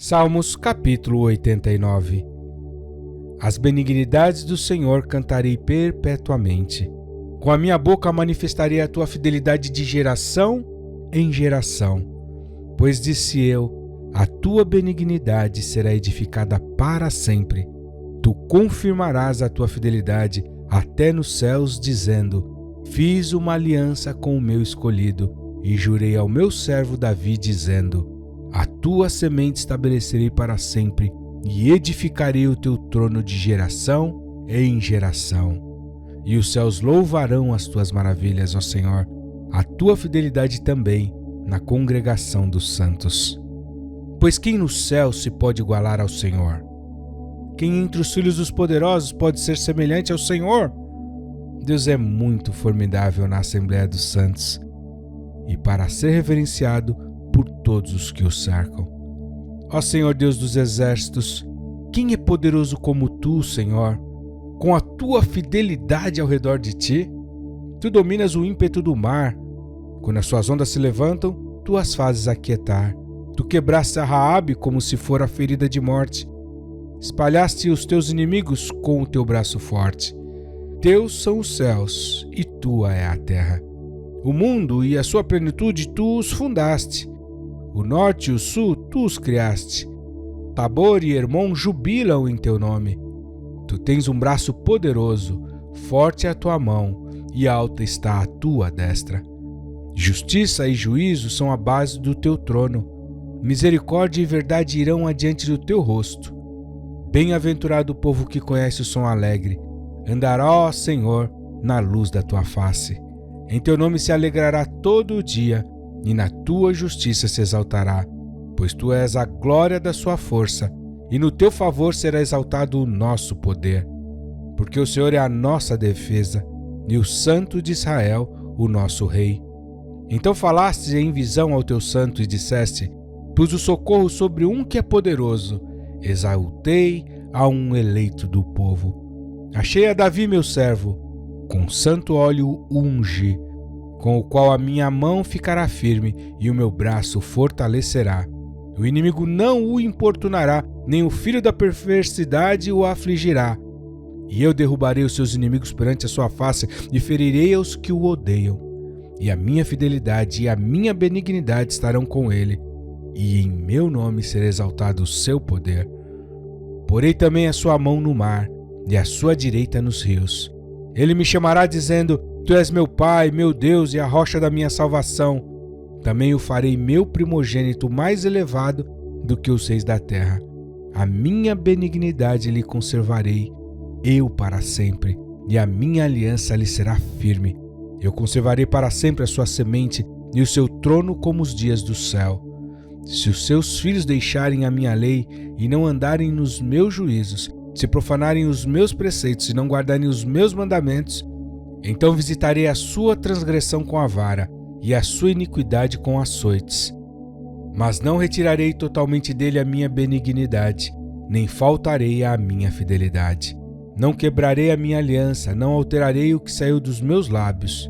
Salmos capítulo 89. As benignidades do Senhor cantarei perpetuamente. Com a minha boca manifestarei a tua fidelidade de geração em geração. Pois disse eu, a tua benignidade será edificada para sempre. Tu confirmarás a tua fidelidade até nos céus, dizendo, fiz uma aliança com o meu escolhido e jurei ao meu servo Davi, dizendo, a tua semente estabelecerei para sempre e edificarei o teu trono de geração em geração. E os céus louvarão as tuas maravilhas, ó Senhor, a tua fidelidade também na congregação dos santos. Pois quem no céu se pode igualar ao Senhor? Quem entre os filhos dos poderosos pode ser semelhante ao Senhor? Deus é muito formidável na Assembleia dos Santos e para ser reverenciado por todos os que o cercam. Ó Senhor Deus dos exércitos, quem é poderoso como tu, Senhor? Com a tua fidelidade ao redor de ti, tu dominas o ímpeto do mar. Quando as suas ondas se levantam, tu as fazes aquietar. Tu quebraste a Raabe como se fora ferida de morte. Espalhaste os teus inimigos com o teu braço forte. Teus são os céus e tua é a terra. O mundo e a sua plenitude tu os fundaste. O norte e o sul tu os criaste. Tabor e Hermon jubilam em teu nome. Tu tens um braço poderoso, forte é a tua mão e alta está a tua destra. Justiça e juízo são a base do teu trono. Misericórdia e verdade irão adiante do teu rosto. Bem-aventurado o povo que conhece o som alegre. Andará, ó Senhor, na luz da tua face. Em teu nome se alegrará todo o dia, e na tua justiça se exaltará, pois tu és a glória da sua força, e no teu favor será exaltado o nosso poder. Porque o Senhor é a nossa defesa, e o Santo de Israel, o nosso Rei. Então falaste em visão ao teu santo e disseste, pus o socorro sobre um que é poderoso, exaltei a um eleito do povo. Achei a Davi meu servo, com santo óleo ungi, com o qual a minha mão ficará firme e o meu braço fortalecerá. O inimigo não o importunará, nem o filho da perversidade o afligirá. E eu derrubarei os seus inimigos perante a sua face e ferirei os que o odeiam. E a minha fidelidade e a minha benignidade estarão com ele, e em meu nome será exaltado o seu poder. Porei também a sua mão no mar e a sua direita nos rios. Ele me chamará dizendo, tu és meu Pai, meu Deus e a rocha da minha salvação. Também o farei meu primogênito mais elevado do que os reis da terra. A minha benignidade lhe conservarei, eu para sempre, e a minha aliança lhe será firme. Eu conservarei para sempre a sua semente e o seu trono como os dias do céu. Se os seus filhos deixarem a minha lei e não andarem nos meus juízos, se profanarem os meus preceitos e não guardarem os meus mandamentos, então visitarei a sua transgressão com a vara e a sua iniquidade com açoites. Mas não retirarei totalmente dele a minha benignidade, nem faltarei à minha fidelidade. Não quebrarei a minha aliança, não alterarei o que saiu dos meus lábios.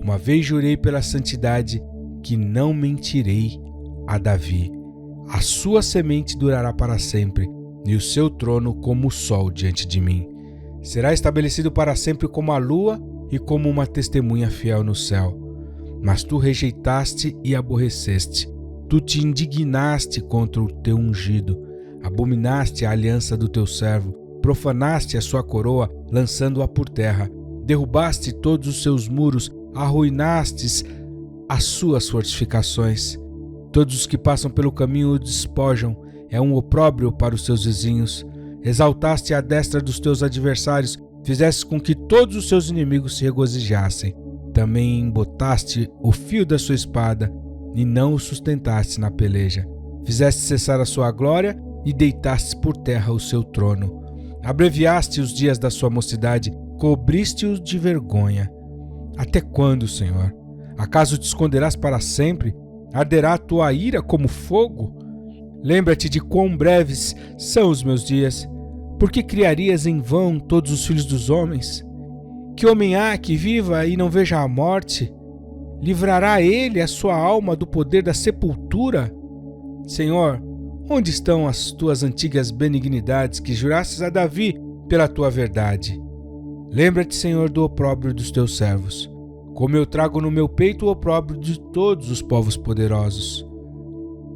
Uma vez jurei pela santidade que não mentirei a Davi. A sua semente durará para sempre, e o seu trono como o sol diante de mim. Será estabelecido para sempre como a lua e como uma testemunha fiel no céu. Mas tu rejeitaste e aborreceste. Tu te indignaste contra o teu ungido. Abominaste a aliança do teu servo. Profanaste a sua coroa, lançando-a por terra. Derrubaste todos os seus muros. Arruinastes as suas fortificações. Todos os que passam pelo caminho o despojam. É um opróbrio para os seus vizinhos. Exaltaste a destra dos teus adversários, fizeste com que todos os seus inimigos se regozijassem. Também embotaste o fio da sua espada e não o sustentaste na peleja. Fizeste cessar a sua glória e deitaste por terra o seu trono. Abreviaste os dias da sua mocidade, cobriste-os de vergonha. Até quando, Senhor? Acaso te esconderás para sempre? Arderá a tua ira como fogo? Lembra-te de quão breves são os meus dias. Por que criarias em vão todos os filhos dos homens? Que homem há que viva e não veja a morte? Livrará ele a sua alma do poder da sepultura? Senhor, Onde estão as tuas antigas benignidades que jurastes a Davi pela tua verdade? Lembra-te, Senhor, do opróbrio dos teus servos, como eu trago no meu peito o opróbrio de todos os povos poderosos,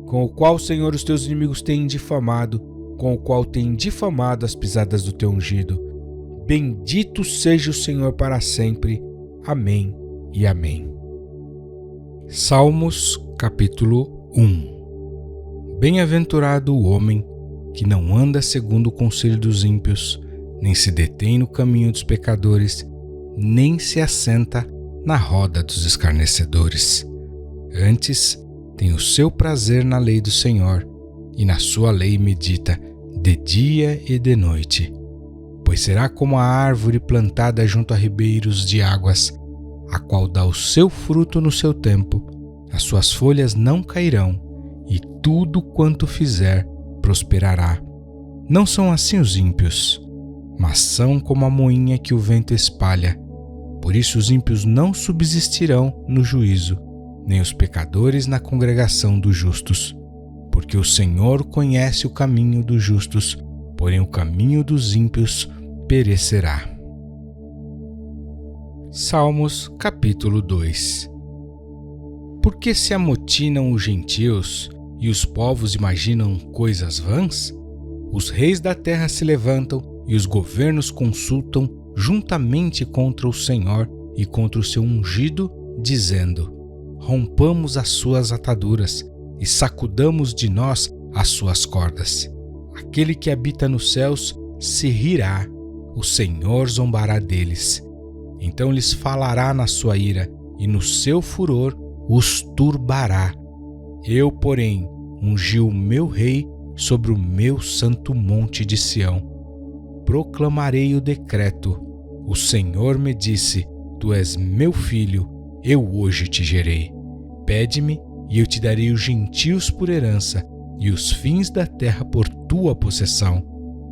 com o qual, Senhor, os teus inimigos têm difamado, com o qual têm difamado as pisadas do teu ungido. Bendito seja o Senhor para sempre. Amém e amém. Salmos, capítulo 1. Bem-aventurado o homem que não anda segundo o conselho dos ímpios, nem se detém no caminho dos pecadores, nem se assenta na roda dos escarnecedores. Antes, tem o seu prazer na lei do Senhor, e na sua lei medita de dia e de noite. Pois será como a árvore plantada junto a ribeiros de águas, a qual dá o seu fruto no seu tempo, as suas folhas não cairão, e tudo quanto fizer prosperará. Não são assim os ímpios, mas são como a moinha que o vento espalha. Por isso os ímpios não subsistirão no juízo, nem os pecadores na congregação dos justos. Porque o Senhor conhece o caminho dos justos, porém o caminho dos ímpios perecerá. Salmos, capítulo 2. Por que se amotinam os gentios e os povos imaginam coisas vãs? Os reis da terra se levantam e os governos consultam juntamente contra o Senhor e contra o seu ungido, dizendo: rompamos as suas ataduras e sacudamos de nós as suas cordas. Aquele que habita nos céus se rirá, o Senhor zombará deles. Então lhes falará na sua ira e no seu furor os turbará. Eu, porém, ungi o meu rei sobre o meu santo monte de Sião. Proclamarei o decreto. O Senhor me disse: tu és meu filho, eu hoje te gerei. Pede-me e eu te darei os gentios por herança e os fins da terra por tua possessão.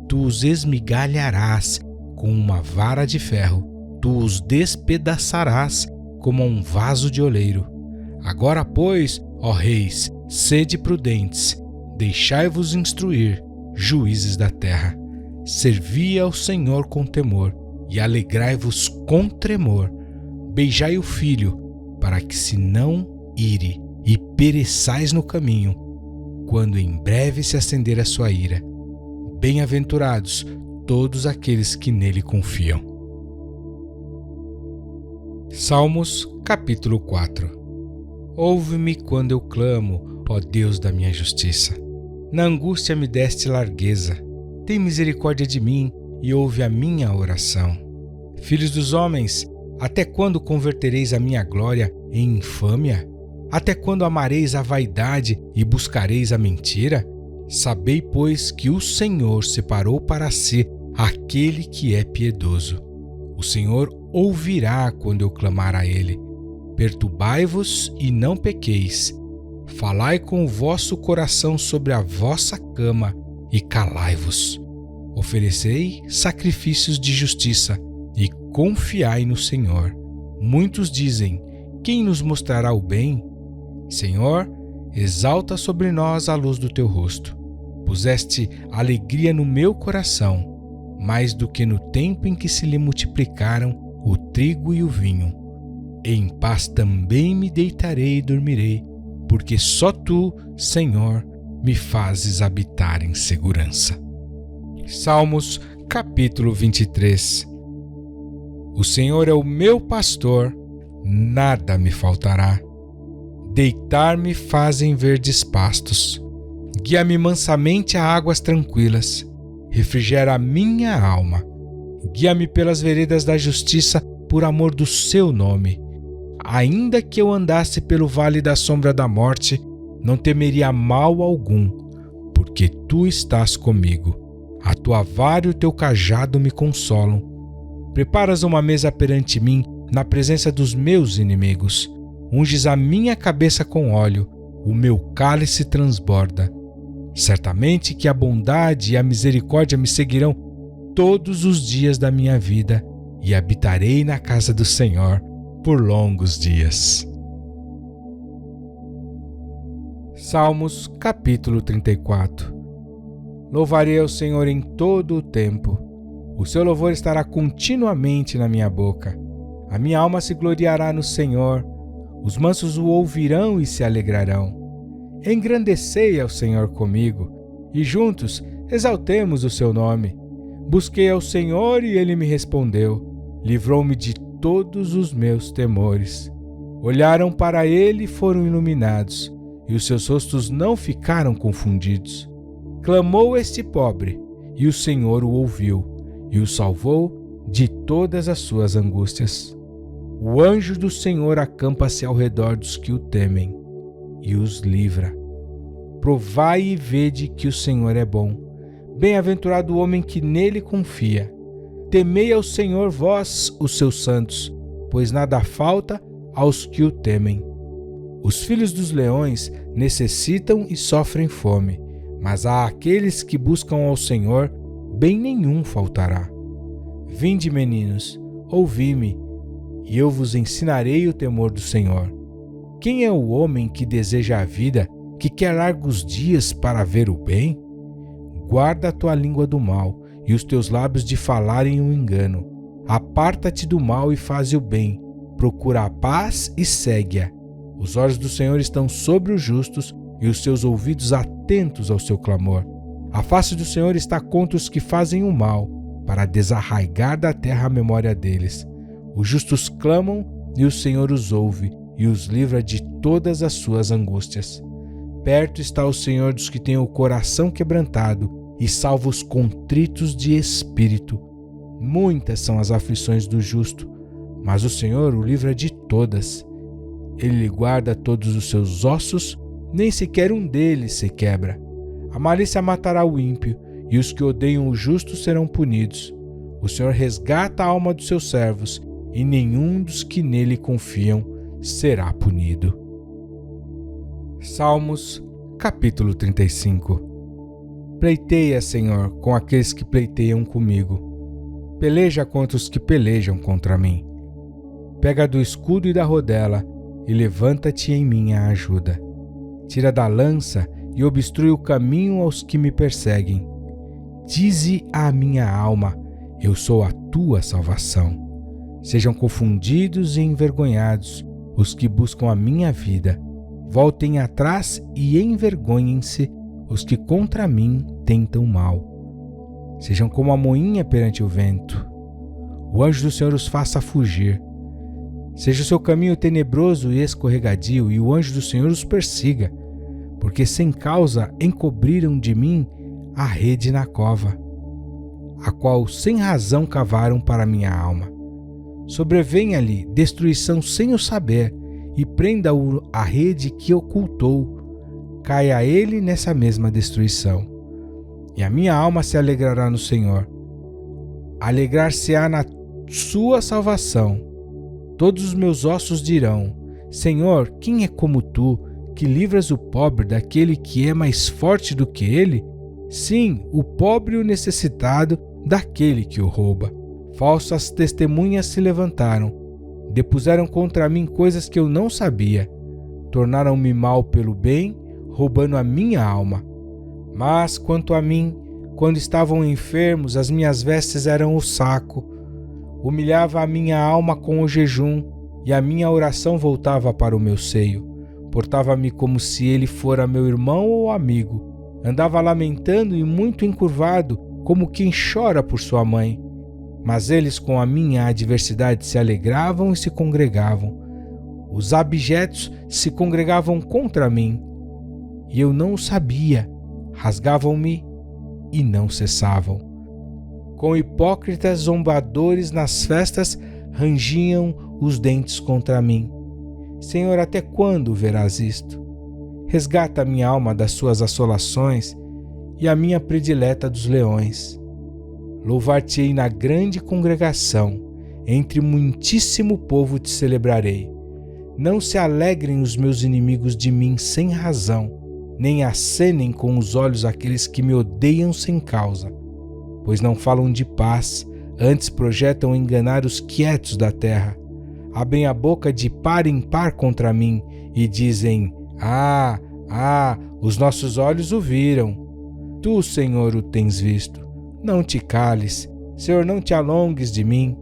Tu os esmigalharás com uma vara de ferro, tu os despedaçarás como um vaso de oleiro. Agora, pois, ó reis, sede prudentes, deixai-vos instruir, juízes da terra. Servi ao Senhor com temor e alegrai-vos com tremor. Beijai o filho, para que se não ire e pereçais no caminho, quando em breve se acender a sua ira. Bem-aventurados todos aqueles que nele confiam. Salmos, capítulo 4. Ouve-me quando eu clamo, ó Deus da minha justiça. Na angústia me deste largueza. Tem misericórdia de mim e ouve a minha oração. Filhos dos homens, até quando convertereis a minha glória em infâmia? Até quando amareis a vaidade e buscareis a mentira? Sabei, pois, que o Senhor separou para si aquele que é piedoso. O Senhor ouvirá quando eu clamar a ele. Perturbai-vos e não pequeis. Falai com o vosso coração sobre a vossa cama e calai-vos. Oferecei sacrifícios de justiça e confiai no Senhor. Muitos dizem: quem nos mostrará o bem? Senhor, exalta sobre nós a luz do teu rosto. Puseste alegria no meu coração, mais do que no tempo em que se lhe multiplicaram o trigo e o vinho. Em paz também me deitarei e dormirei, porque só tu, Senhor, me fazes habitar em segurança. Salmos, capítulo 23. O Senhor é o meu pastor, nada me faltará. Deitar-me fazem verdes pastos. Guia-me mansamente a águas tranquilas. Refrigera a minha alma. Guia-me pelas veredas da justiça por amor do seu nome. Ainda que eu andasse pelo vale da sombra da morte, não temeria mal algum, porque tu estás comigo. A tua vara e o teu cajado me consolam. Preparas uma mesa perante mim na presença dos meus inimigos. Unges a minha cabeça com óleo, o meu cálice transborda. Certamente que a bondade e a misericórdia me seguirão todos os dias da minha vida, e habitarei na casa do Senhor por longos dias. Salmos capítulo 34. Louvarei ao Senhor em todo o tempo. O seu louvor estará continuamente na minha boca. A minha alma se gloriará no Senhor. Os mansos o ouvirão e se alegrarão. Engrandecei ao Senhor comigo, e juntos exaltemos o seu nome. Busquei ao Senhor e ele me respondeu. Livrou-me de todos os meus temores. Olharam para ele e foram iluminados, e os seus rostos não ficaram confundidos. Clamou este pobre, e o Senhor o ouviu, e o salvou de todas as suas angústias. O anjo do Senhor acampa-se ao redor dos que o temem, e os livra. Provai e vede que o Senhor é bom. Bem-aventurado o homem que nele confia. Temei ao Senhor vós, os seus santos, pois nada falta aos que o temem. Os filhos dos leões necessitam e sofrem fome, mas a aqueles que buscam ao Senhor, bem nenhum faltará. Vinde, meninos, ouvi-me, e eu vos ensinarei o temor do Senhor. Quem é o homem que deseja a vida, que quer largos dias para ver o bem? Guarda a tua língua do mal, e os teus lábios de falarem o engano. Aparta-te do mal e faze o bem. Procura a paz e segue-a. Os olhos do Senhor estão sobre os justos e os seus ouvidos atentos ao seu clamor. A face do Senhor está contra os que fazem o mal, para desarraigar da terra a memória deles. Os justos clamam e o Senhor os ouve e os livra de todas as suas angústias. Perto está o Senhor dos que têm o coração quebrantado e salva os contritos de espírito. Muitas são as aflições do justo, mas o Senhor o livra de todas. Ele lhe guarda todos os seus ossos, nem sequer um deles se quebra. A malícia matará o ímpio, e os que odeiam o justo serão punidos. O Senhor resgata a alma dos seus servos, e nenhum dos que nele confiam será punido. Salmos, capítulo 35. Pleiteia, Senhor, com aqueles que pleiteiam comigo. Peleja contra os que pelejam contra mim. Pega do escudo e da rodela, e levanta-te em minha ajuda. Tira da lança e obstrui o caminho aos que me perseguem. Dize à minha alma, eu sou a tua salvação. Sejam confundidos e envergonhados os que buscam a minha vida. Voltem atrás e envergonhem-se os que contra mim tentam mal. Sejam como a moinha perante o vento. O anjo do Senhor os faça fugir. Seja o seu caminho tenebroso e escorregadio, e o anjo do Senhor os persiga, porque sem causa encobriram de mim a rede na cova, a qual sem razão cavaram para minha alma. Sobrevenha-lhe destruição sem o saber, e prenda-o a rede que ocultou. Caia ele nessa mesma destruição. E a minha alma se alegrará no Senhor. Alegrar-se-á na sua salvação. Todos os meus ossos dirão, Senhor, quem é como tu, que livras o pobre daquele que é mais forte do que ele? Sim, o pobre e o necessitado daquele que o rouba. Falsas testemunhas se levantaram, depuseram contra mim coisas que eu não sabia. Tornaram-me mal pelo bem, roubando a minha alma. Mas, quanto a mim, quando estavam enfermos, as minhas vestes eram o saco. Humilhava a minha alma com o jejum, e a minha oração voltava para o meu seio. Portava-me como se ele fora meu irmão ou amigo. Andava lamentando e muito encurvado, como quem chora por sua mãe. Mas eles com a minha adversidade se alegravam e se congregavam. Os abjetos se congregavam contra mim, e eu não o sabia. Rasgavam-me e não cessavam. Com hipócritas zombadores nas festas rangiam os dentes contra mim. Senhor, até quando verás isto? Resgata a minha alma das suas assolações e a minha predileta dos leões. Louvar-te-ei na grande congregação, entre muitíssimo povo te celebrarei. Não se alegrem os meus inimigos de mim sem razão, nem acenem com os olhos aqueles que me odeiam sem causa. Pois não falam de paz, antes projetam enganar os quietos da terra. Abrem a boca de par em par contra mim e dizem, Ah, os nossos olhos o viram. Tu, Senhor, o tens visto. Não te cales, Senhor, não te alongues de mim.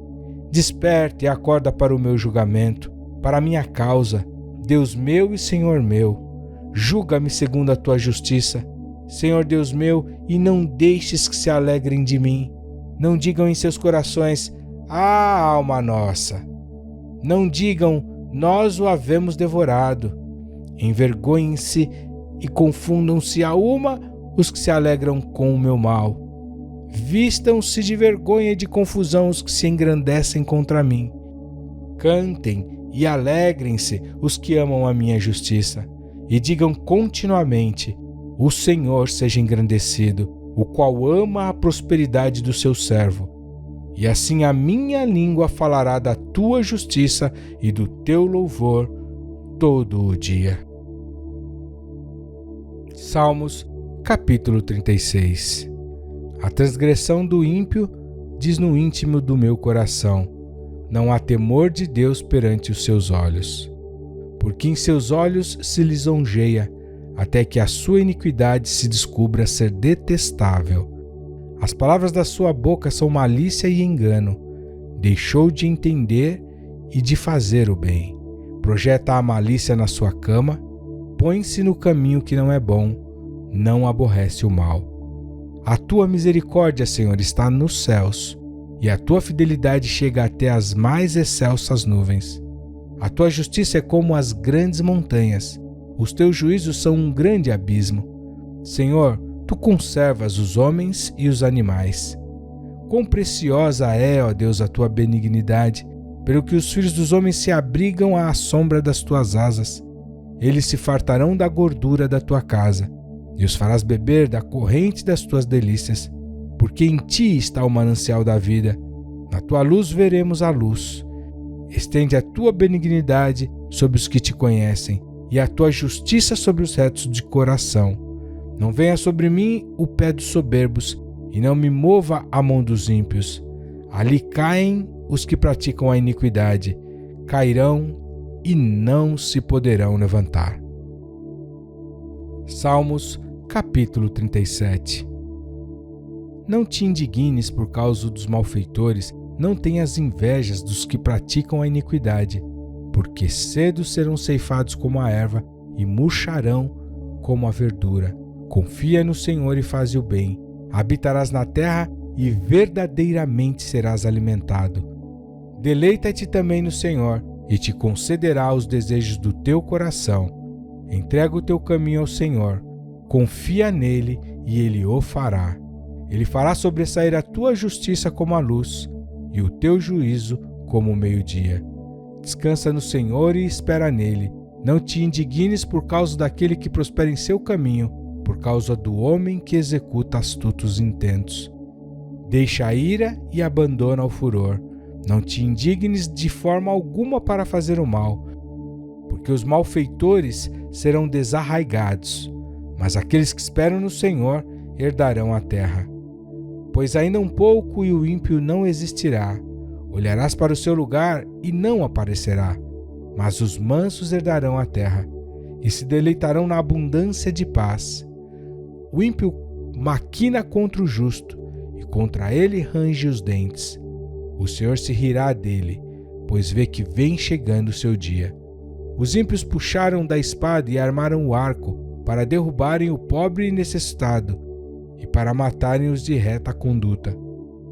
Desperta e acorda para o meu julgamento, para a minha causa, Deus meu e Senhor meu. Julga-me segundo a tua justiça, Senhor Deus meu, e não deixes que se alegrem de mim. Não digam em seus corações: ah, alma nossa. Não digam: nós o havemos devorado. Envergonhem-se e confundam-se a uma os que se alegram com o meu mal. Vistam-se de vergonha e de confusão os que se engrandecem contra mim. Cantem e alegrem-se os que amam a minha justiça, e digam continuamente: o Senhor seja engrandecido, o qual ama a prosperidade do seu servo. E assim a minha língua falará da tua justiça e do teu louvor todo o dia. Salmos, capítulo 36. A transgressão do ímpio diz no íntimo do meu coração: não há temor de Deus perante os seus olhos. Porque em seus olhos se lisonjeia, até que a sua iniquidade se descubra ser detestável. As palavras da sua boca são malícia e engano. Deixou de entender e de fazer o bem. Projeta a malícia na sua cama, põe-se no caminho que não é bom, não aborrece o mal. A tua misericórdia, Senhor, está nos céus, e a tua fidelidade chega até as mais excelsas nuvens. A tua justiça é como as grandes montanhas, os teus juízos são um grande abismo. Senhor, tu conservas os homens e os animais. Quão preciosa é, ó Deus, a tua benignidade, pelo que os filhos dos homens se abrigam à sombra das tuas asas. Eles se fartarão da gordura da tua casa, e os farás beber da corrente das tuas delícias, porque em ti está o manancial da vida. Na tua luz veremos a luz. Estende a tua benignidade sobre os que te conhecem, e a tua justiça sobre os retos de coração. Não venha sobre mim o pé dos soberbos, e não me mova a mão dos ímpios. Ali caem os que praticam a iniquidade, cairão e não se poderão levantar. Salmos, capítulo 37. Não te indignes por causa dos malfeitores, não tenhas invejas dos que praticam a iniquidade, porque cedo serão ceifados como a erva e murcharão como a verdura. Confia no Senhor e faze o bem. Habitarás na terra e verdadeiramente serás alimentado. Deleita-te também no Senhor e te concederá os desejos do teu coração. Entrega o teu caminho ao Senhor. Confia nele e ele o fará. Ele fará sobressair a tua justiça como a luz e o teu juízo como o meio-dia. Descansa no Senhor e espera nele. Não te indignes por causa daquele que prospera em seu caminho, por causa do homem que executa astutos intentos. Deixa a ira e abandona o furor. Não te indignes de forma alguma para fazer o mal, porque os malfeitores serão desarraigados, mas aqueles que esperam no Senhor herdarão a terra. Pois ainda um pouco e o ímpio não existirá. Olharás para o seu lugar e não aparecerá. Mas os mansos herdarão a terra e se deleitarão na abundância de paz. O ímpio maquina contra o justo e contra ele range os dentes. O Senhor se rirá dele, pois vê que vem chegando o seu dia. Os ímpios puxaram da espada e armaram o arco para derrubarem o pobre e necessitado e para matarem os de reta conduta.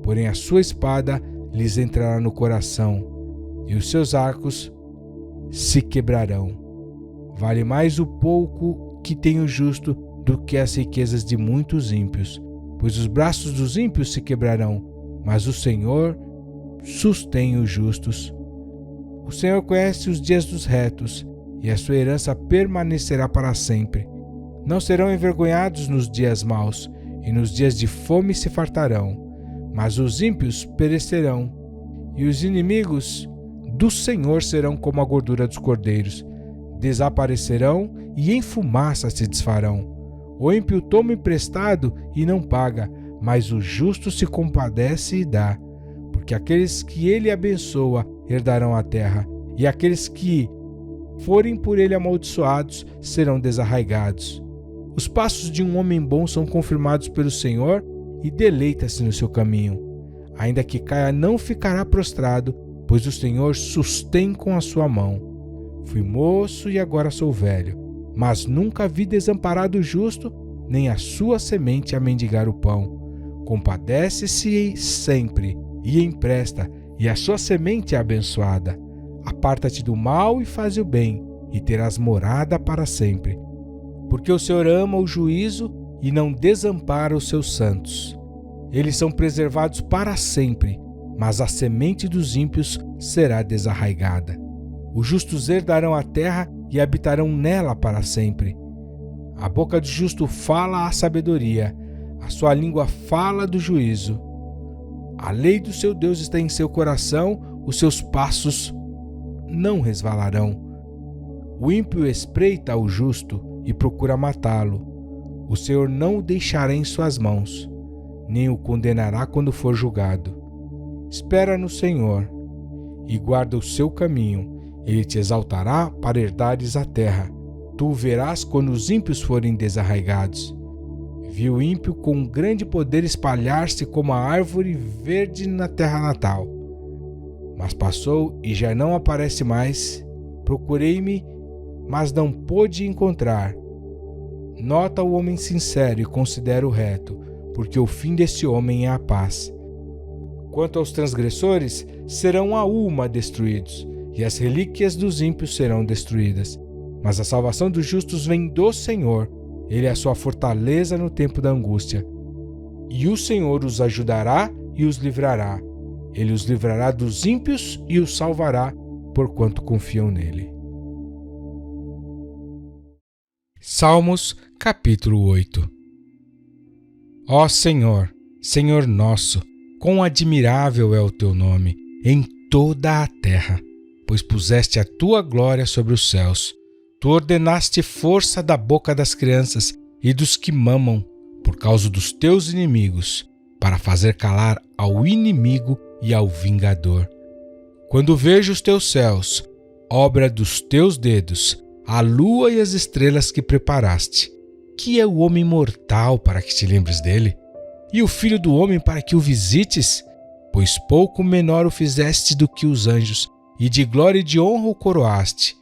Porém a sua espada lhes entrará no coração e os seus arcos se quebrarão. Vale mais o pouco que tem o justo do que as riquezas de muitos ímpios, pois os braços dos ímpios se quebrarão, mas o Senhor sustém os justos. O Senhor conhece os dias dos retos, e a sua herança permanecerá para sempre. Não serão envergonhados nos dias maus, e nos dias de fome se fartarão, mas os ímpios perecerão, e os inimigos do Senhor serão como a gordura dos cordeiros, desaparecerão e em fumaça se desfarão. O ímpio toma emprestado e não paga, mas o justo se compadece e dá, porque aqueles que ele abençoa herdarão a terra, e aqueles que forem por ele amaldiçoados, serão desarraigados. Os passos de um homem bom são confirmados pelo Senhor e deleita-se no seu caminho. Ainda que caia, não ficará prostrado, pois o Senhor sustém com a sua mão. Fui moço e agora sou velho, mas nunca vi desamparado o justo, nem a sua semente a mendigar o pão. Compadece-se sempre e empresta, e a sua semente é abençoada. Aparta-te do mal e faze o bem, e terás morada para sempre. Porque o Senhor ama o juízo e não desampara os seus santos. Eles são preservados para sempre, mas a semente dos ímpios será desarraigada. Os justos herdarão a terra e habitarão nela para sempre. A boca do justo fala a sabedoria, a sua língua fala do juízo. A lei do seu Deus está em seu coração, os seus passos não resvalarão. O ímpio espreita o justo e procura matá-lo. O Senhor não o deixará em suas mãos, nem o condenará quando for julgado. Espera no Senhor e guarda o seu caminho. Ele te exaltará para herdares a terra. Tu o verás quando os ímpios forem desarraigados. Vi o ímpio com grande poder espalhar-se como a árvore verde na terra natal. Mas passou e já não aparece mais. Procurei-me, mas não pude encontrar. Nota o homem sincero e considera o reto, porque o fim desse homem é a paz. Quanto aos transgressores, serão a uma destruídos, e as relíquias dos ímpios serão destruídas. Mas a salvação dos justos vem do Senhor. Ele é a sua fortaleza no tempo da angústia. E o Senhor os ajudará e os livrará. Ele os livrará dos ímpios e os salvará, porquanto confiam nele. Salmos, capítulo 8. Ó Senhor, Senhor nosso, quão admirável é o teu nome em toda a terra, pois puseste a tua glória sobre os céus. Tu ordenaste força da boca das crianças e dos que mamam, por causa dos teus inimigos, para fazer calar ao inimigo e ao vingador. Quando vejo os teus céus, obra dos teus dedos, a lua e as estrelas que preparaste, que é o homem mortal para que te lembres dele? E o filho do homem para que o visites? Pois pouco menor o fizeste do que os anjos, e de glória e de honra o coroaste.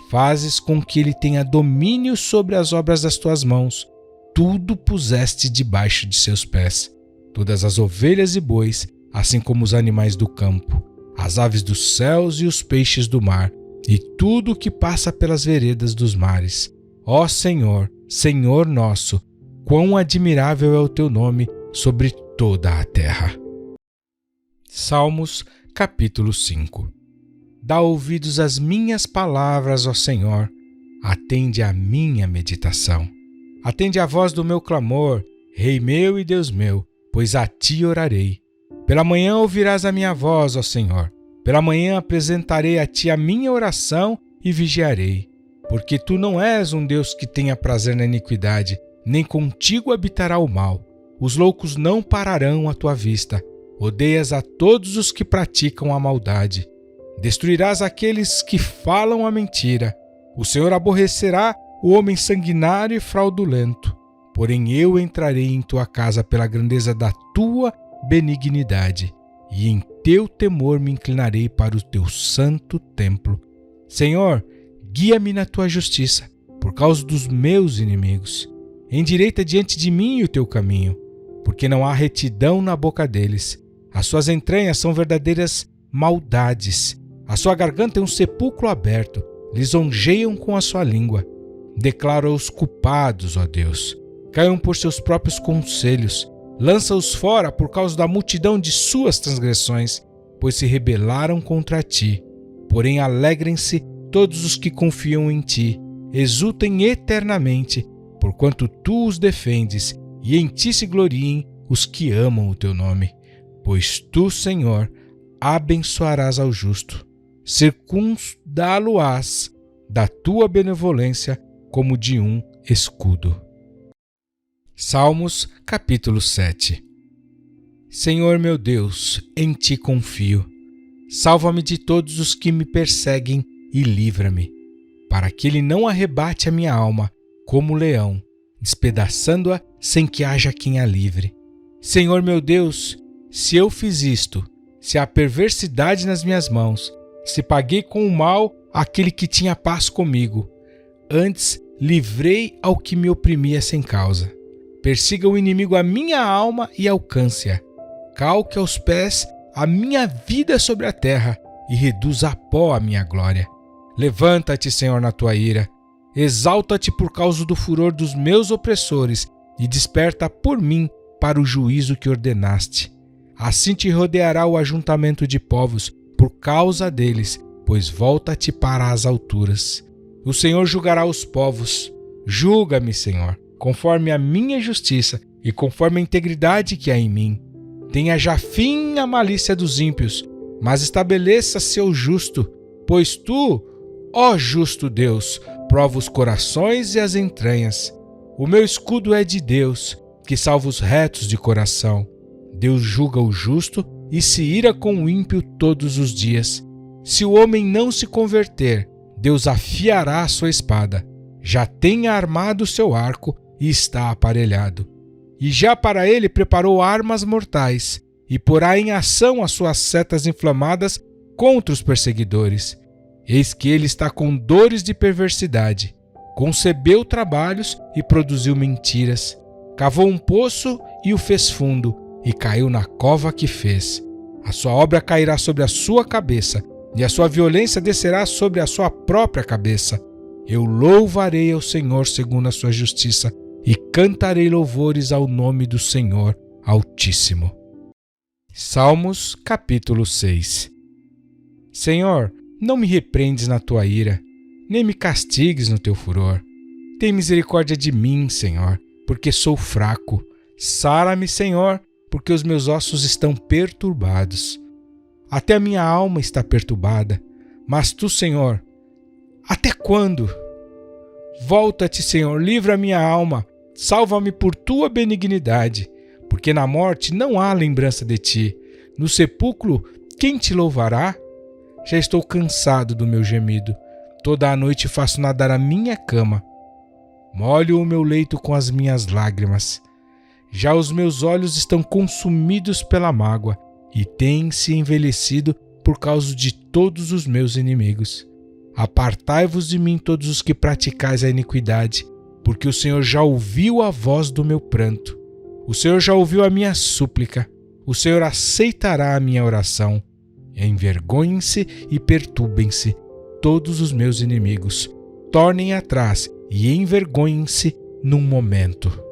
Fazes com que ele tenha domínio sobre as obras das tuas mãos. Tudo puseste debaixo de seus pés. Todas as ovelhas e bois, assim como os animais do campo, as aves dos céus e os peixes do mar, e tudo o que passa pelas veredas dos mares. Ó Senhor, Senhor nosso, quão admirável é o teu nome sobre toda a terra. Salmos, capítulo 5. Dá ouvidos às minhas palavras, ó Senhor. Atende à minha meditação. Atende à voz do meu clamor, Rei meu e Deus meu, pois a ti orarei. Pela manhã ouvirás a minha voz, ó Senhor. Pela manhã apresentarei a ti a minha oração e vigiarei. Porque tu não és um Deus que tenha prazer na iniquidade, nem contigo habitará o mal. Os loucos não pararão à tua vista. Odeias a todos os que praticam a maldade. Destruirás aqueles que falam a mentira. O Senhor aborrecerá o homem sanguinário e fraudulento. Porém eu entrarei em tua casa pela grandeza da tua benignidade, e em teu temor me inclinarei para o teu santo templo. Senhor, guia-me na tua justiça, por causa dos meus inimigos. Endireita diante de mim o teu caminho, porque não há retidão na boca deles. As suas entranhas são verdadeiras maldades. A sua garganta é um sepulcro aberto. Lisonjeiam com a sua língua. Declara os culpados, ó Deus. Caiam por seus próprios conselhos. Lança-os fora por causa da multidão de suas transgressões, pois se rebelaram contra ti. Porém alegrem-se todos os que confiam em ti. Exultem eternamente, porquanto tu os defendes, e em ti se gloriem os que amam o teu nome. Pois tu, Senhor, abençoarás ao justo. Circundá-lo-ás da tua benevolência como de um escudo. Salmos, capítulo 7. Senhor meu Deus, em ti confio. Salva-me de todos os que me perseguem e livra-me. para que ele não arrebate a minha alma como leão, despedaçando-a sem que haja quem a livre. Senhor meu Deus, se eu fiz isto, se há perversidade nas minhas mãos, se paguei com o mal aquele que tinha paz comigo, antes livrei ao que me oprimia sem causa. Persiga o inimigo a minha alma e alcance-a. Calque aos pés a minha vida sobre a terra e reduza a pó a minha glória. Levanta-te, Senhor, na tua ira. Exalta-te por causa do furor dos meus opressores e desperta por mim para o juízo que ordenaste. Assim te rodeará o ajuntamento de povos por causa deles, pois volta-te para as alturas. O Senhor julgará os povos. Julga-me, Senhor, conforme a minha justiça e conforme a integridade que há em mim. Tenha já fim a malícia dos ímpios, mas estabeleça seu justo, pois tu, ó justo Deus, prova os corações e as entranhas. O meu escudo é de Deus, que salva os retos de coração. Deus julga o justo e se ira com o ímpio todos os dias. Se o homem não se converter, Deus afiará a sua espada. Já tem armado o seu arco e está aparelhado. E já para ele preparou armas mortais e porá em ação as suas setas inflamadas contra os perseguidores. Eis que ele está com dores de perversidade. Concebeu trabalhos e produziu mentiras. Cavou um poço e o fez fundo, e caiu na cova que fez. A sua obra cairá sobre a sua cabeça, e a sua violência descerá sobre a sua própria cabeça. Eu louvarei ao Senhor segundo a sua justiça, e cantarei louvores ao nome do Senhor Altíssimo. Salmos, capítulo 6. Senhor, não me repreendes na tua ira, nem me castigues no teu furor. Tem misericórdia de mim, Senhor, porque sou fraco. Sara-me, Senhor, porque os meus ossos estão perturbados. Até a minha alma está perturbada. Mas tu, Senhor, até quando? Volta-te, Senhor, livra a minha alma. Salva-me por tua benignidade, porque na morte não há lembrança de ti. No sepulcro, quem te louvará? Já estou cansado do meu gemido. Toda a noite faço nadar a minha cama. Molho o meu leito com as minhas lágrimas. Já os meus olhos estão consumidos pela mágoa e têm-se envelhecido por causa de todos os meus inimigos. Apartai-vos de mim todos os que praticais a iniquidade, porque o Senhor já ouviu a voz do meu pranto. O Senhor já ouviu a minha súplica. O Senhor aceitará a minha oração. Envergonhem-se e perturbem-se todos os meus inimigos. Tornem atrás e envergonhem-se num momento.